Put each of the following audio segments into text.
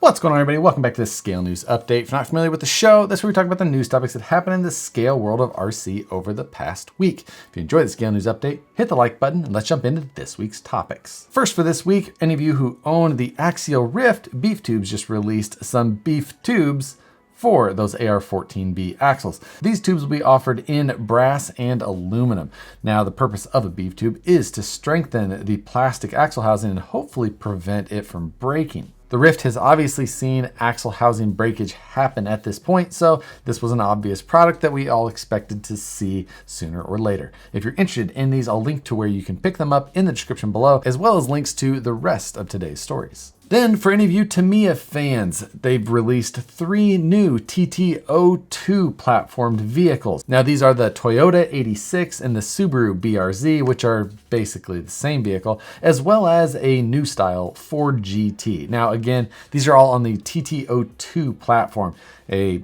What's going on, everybody? Welcome back to this Scale News Update. If you're not familiar with the show, that's where we talk about the news topics that happened in the scale world of RC over the past week. If you enjoyed the Scale News Update, hit the like button and let's jump into this week's topics. First for this week, any of you who own the Axial Rift beef tubes just released some beef tubes for those AR-14B axles. These tubes will be offered in brass and aluminum. Now, the purpose of a beef tube is to strengthen the plastic axle housing and hopefully prevent it from breaking. The Rift has obviously seen axle housing breakage happen at this point, so this was an obvious product that we all expected to see sooner or later. If you're interested in these, I'll link to where you can pick them up in the description below, as well as links to the rest of today's stories. Then, for any of you Tamiya fans, they've released 3 new TT02 platformed vehicles. Now, these are the Toyota 86 and the Subaru BRZ, which are basically the same vehicle, as well as a new style Ford GT. Now, again, these are all on the TT02 platform, a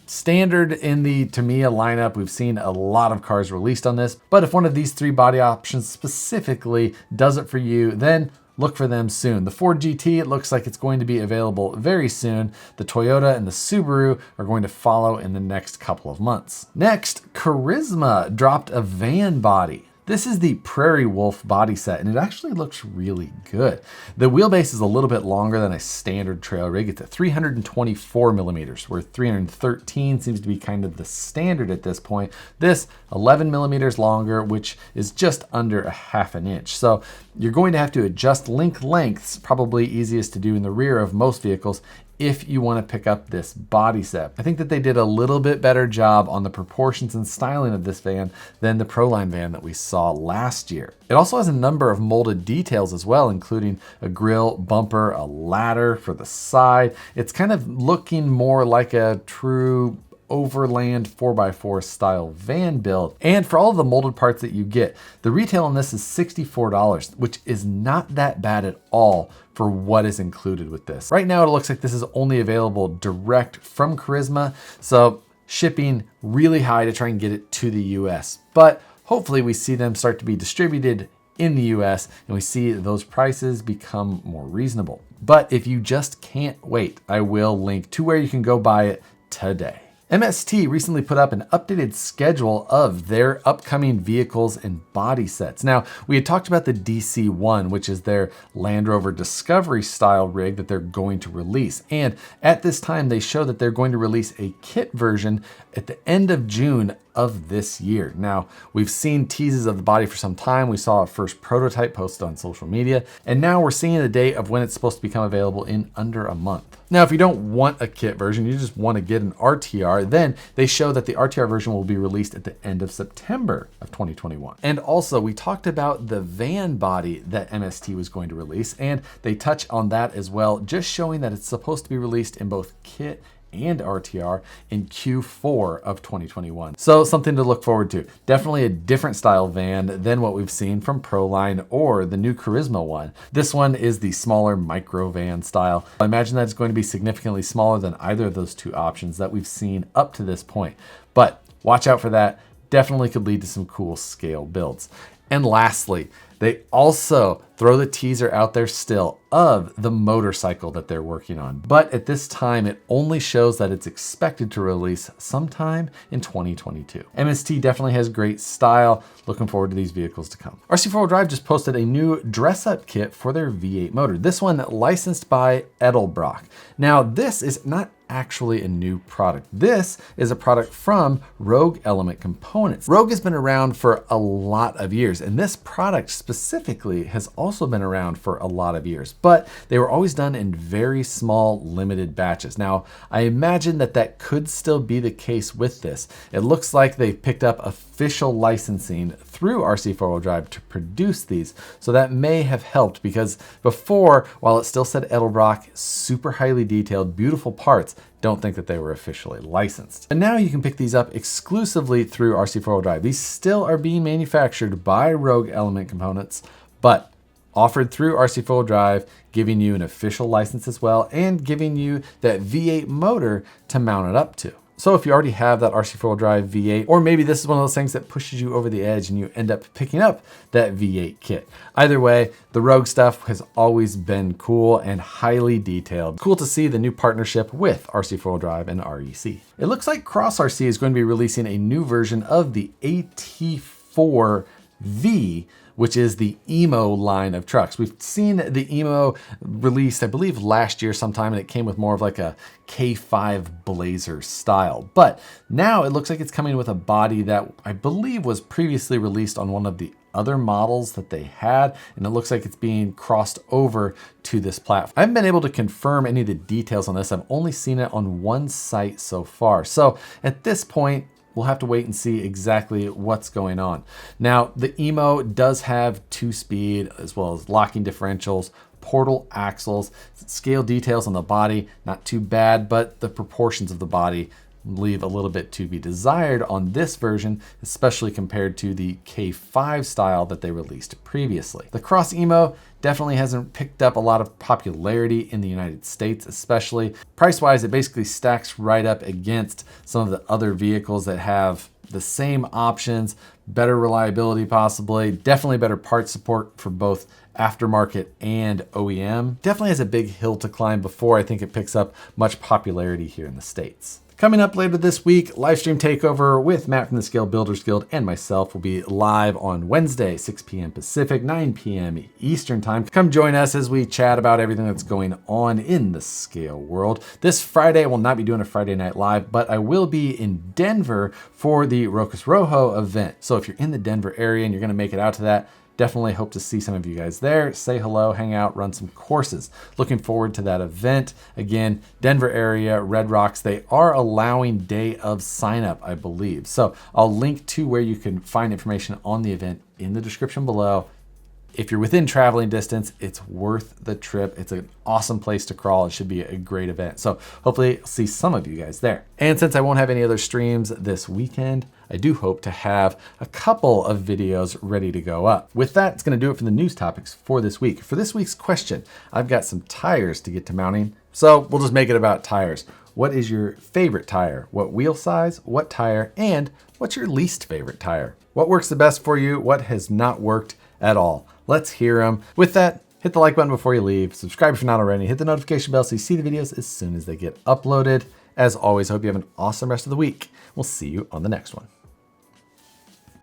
standard in the Tamiya lineup. We've seen a lot of cars released on this, but if one of these 3 body options specifically does it for you, then look for them soon. The Ford GT, it looks like it's going to be available very soon. The Toyota and the Subaru are going to follow in the next couple of months. Next, Carisma dropped a van body. This is the Prairie Wolf body set, and it actually looks really good. The wheelbase is a little bit longer than a standard trail rig. It's at 324 millimeters, where 313 seems to be kind of the standard at this point. This 11 millimeters longer, which is just under a half an inch. So you're going to have to adjust link lengths, probably easiest to do in the rear of most vehicles, if you want to pick up this body set. I think that they did a little bit better job on the proportions and styling of this van than the Proline van that we saw last year. It also has a number of molded details as well, including a grille, bumper, a ladder for the side. It's kind of looking more like a true overland 4x4 style van build. And for all of the molded parts that you get, the retail on this is $64, which is not that bad at all for what is included with this. Right now, it looks like this is only available direct from Carisma, so shipping really high to try and get it to the US. But hopefully we see them start to be distributed in the US and we see those prices become more reasonable. But if you just can't wait, I will link to where you can go buy it today. MST recently put up an updated schedule of their upcoming vehicles and body sets. Now, we had talked about the DC1, which is their Land Rover Discovery style rig that they're going to release. And at this time, they show that they're going to release a kit version at the end of June of this year. Now, we've seen teases of the body for some time. We saw a first prototype posted on social media, and now we're seeing the date of when it's supposed to become available in under a month. Now, if you don't want a kit version, you just want to get an RTR, then they show that the RTR version will be released at the end of September of 2021. And also, we talked about the van body that MST was going to release, and they touch on that as well, just showing that it's supposed to be released in both kit and RTR in Q4 of 2021. So something to look forward to. Definitely a different style van than what we've seen from Proline or the new Carisma one. This one is the smaller micro van style. I imagine that it's going to be significantly smaller than either of those 2 options that we've seen up to this point. But watch out for that. Definitely could lead to some cool scale builds. And lastly, they also throw the teaser out there still of the motorcycle that they're working on. But at this time, it only shows that it's expected to release sometime in 2022. MST definitely has great style. Looking forward to these vehicles to come. RC4 Drive just posted a new dress-up kit for their V8 motor. This one licensed by Edelbrock. Now, this is not actually a new product. This is a product from Rogue Element Components. Rogue has been around for a lot of years, and this product specifically has also been around for a lot of years, but they were always done in very small, limited batches. Now, I imagine that that could still be the case with this. It looks like they've picked up official licensing through RC4 Drive to produce these, so that may have helped, because before, while it still said Edelbrock, super highly detailed, beautiful parts, don't think that they were officially licensed. And now you can pick these up exclusively through RC4 Drive. These still are being manufactured by Rogue Element Components, but offered through RC4 Drive, giving you an official license as well, and giving you that V8 motor to mount it up to. So if you already have that RC4 Drive V8, or maybe this is one of those things that pushes you over the edge and you end up picking up that V8 kit. Either way, the Rogue stuff has always been cool and highly detailed. Cool to see the new partnership with RC4 Drive and REC. It looks like Cross RC is going to be releasing a new version of the AT4V, which is the Emo line of trucks. We've seen the Emo released, I believe, last year sometime, and it came with more of like a K5 Blazer style. But now it looks like it's coming with a body that I believe was previously released on one of the other models that they had, and it looks like it's being crossed over to this platform. I haven't been able to confirm any of the details on this. I've only seen it on one site so far. So at this point, we'll have to wait and see exactly what's going on. Now, the Emo does have 2-speed as well as locking differentials, portal axles, scale details on the body, not too bad, but the proportions of the body leave a little bit to be desired on this version, especially compared to the K5 style that they released previously. The Cross Emo definitely hasn't picked up a lot of popularity in the United States, especially. Price-wise, it basically stacks right up against some of the other vehicles that have the same options, better reliability possibly, definitely better parts support for both aftermarket and OEM. Definitely has a big hill to climb before I think it picks up much popularity here in the States. Coming up later this week, Livestream takeover with Matt from the Scale Builders Guild and myself will be live on Wednesday, 6 p.m. Pacific, 9 p.m. Eastern time. Come join us as we chat about everything that's going on in the scale world. This Friday, I will not be doing a Friday Night Live, but I will be in Denver for the Rocus Rojo event. So if you're in the Denver area and you're gonna make it out to that, definitely hope to see some of you guys there, say hello, hang out, run some courses. Looking forward to that event. Again, Denver area, Red Rocks, they are allowing day of sign up, I believe. So I'll link to where you can find information on the event in the description below. If you're within traveling distance, it's worth the trip. It's an awesome place to crawl. It should be a great event. So hopefully I'll see some of you guys there. And since I won't have any other streams this weekend, I do hope to have a couple of videos ready to go up. With that, it's gonna do it for the news topics for this week. For this week's question, I've got some tires to get to mounting. So we'll just make it about tires. What is your favorite tire? What wheel size, what tire, and what's your least favorite tire? What works the best for you? What has not worked at all? Let's hear them. With that, hit the like button before you leave. Subscribe if you're not already. Hit the notification bell so you see the videos as soon as they get uploaded. As always, I hope you have an awesome rest of the week. We'll see you on the next one.